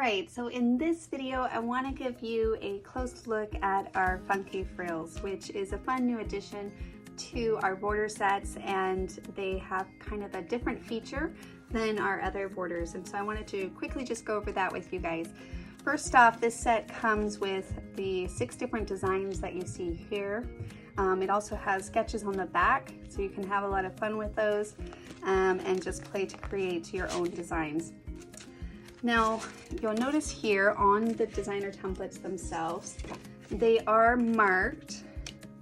Alright, so in this video I want to give you a close look at our funky frills, which is a fun new addition to our border sets, and they have kind of a different feature than our other borders, and so I wanted to quickly just go over that with you guys. First off, this set comes with the 6 different designs that you see here. It also has sketches on the back, so you can have a lot of fun with those and just play to create your own designs. Now, you'll notice here on the designer templates themselves, they are marked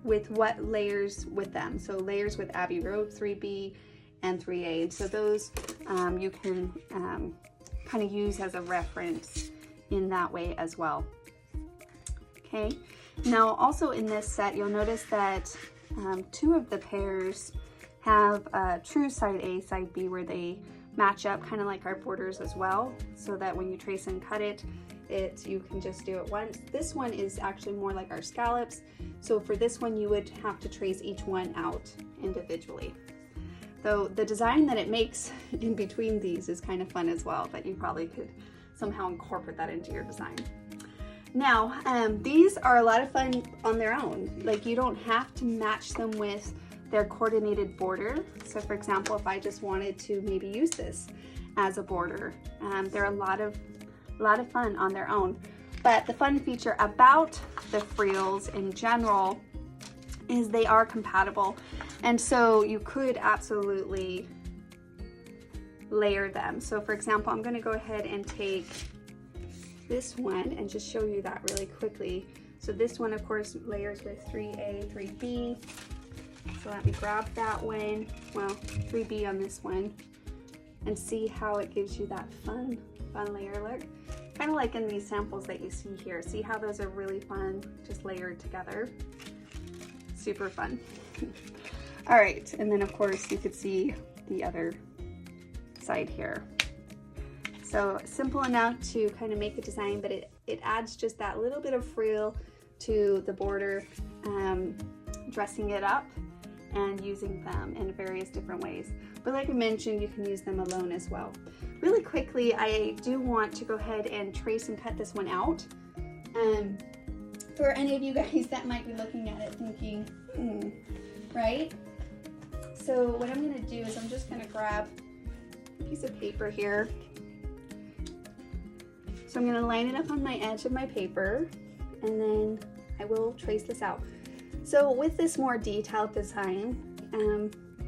with what layers with them. So layers with Abbey Road, 3B, and 3A. And so those you can kind of use as a reference in that way as well. Okay, now also in this set, you'll notice that 2 of the pairs have a true side A, side B, where they match up kind of like our borders as well, so that when you trace and cut it, you can just do it once. This one is actually more like our scallops, so for this one you would have to trace each one out individually. Though the design that it makes in between these is kind of fun as well, but you probably could somehow incorporate that into your design. Now, these are a lot of fun on their own. Like, you don't have to match them with their coordinated border. So for example, if I just wanted to maybe use this as a border, they're a lot of fun on their own. But the fun feature about the frills in general is they are compatible, and so you could absolutely layer them. So for example, I'm going to go ahead and take this one and just show you that really quickly. So this one, of course, layers with 3A, 3B. So let me grab that one, well, 3B on this one, and see how it gives you that fun layer look. Kind of like in these samples that you see here. See how those are really fun, just layered together. Super fun. All right, and then of course you could see the other side here. So simple enough to kind of make a design, but it adds just that little bit of frill to the border, dressing it up and using them in various different ways. But like I mentioned, you can use them alone as well. Really quickly, I do want to go ahead and trace and cut this one out. For any of you guys that might be looking at it thinking, right? So what I'm gonna do is I'm just gonna grab a piece of paper here. So I'm gonna line it up on my edge of my paper, and then I will trace this out. So with this more detailed design,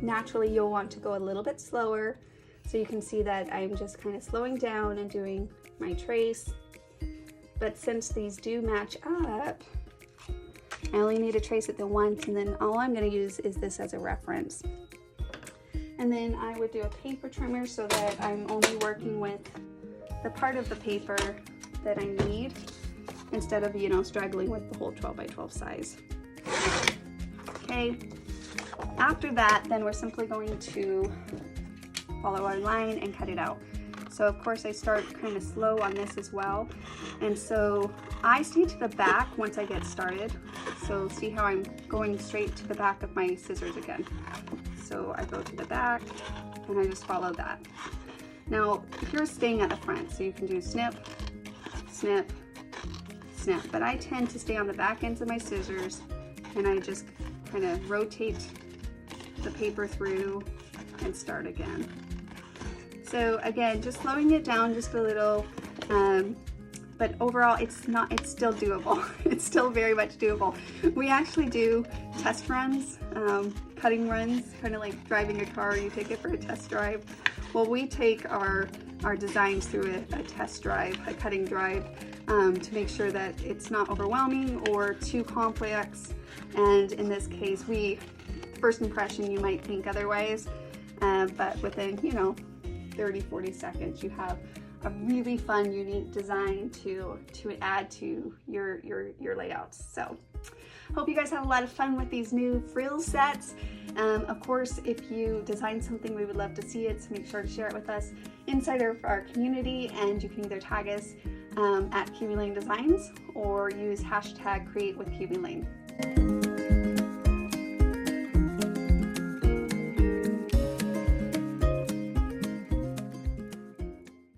naturally you'll want to go a little bit slower. So you can see that I'm just kind of slowing down and doing my trace. But since these do match up, I only need to trace it the once, and then all I'm going to use is this as a reference. And then I would do a paper trimmer so that I'm only working with the part of the paper that I need, instead of, you know, struggling with the whole 12 by 12 size. Okay, after that, then we're simply going to follow our line and cut it out. So of course I start kind of slow on this as well, and so I stay to the back once I get started. So see how I'm going straight to the back of my scissors again. So I go to the back and I just follow that. Now you're staying at the front, so you can do snip, snip, snip, but I tend to stay on the back ends of my scissors, and I just kind of rotate the paper through and start again. So again, just slowing it down just a little, but overall it's still doable. It's still very much doable. We actually do test runs, cutting runs, kind of like driving a car, you take it for a test drive. Well, we take our designs through a test drive, a cutting drive, to make sure that it's not overwhelming or too complex. And in this case, first impression, you might think otherwise, but within, 30-40 seconds, you have a really fun, unique design to add to your layouts. So hope you guys have a lot of fun with these new frill sets. Of course, if you design something, we would love to see it, so make sure to share it with us inside of our community, and you can either tag us at Kiwi Lane Designs or use hashtag #CreateWithKiwiLane.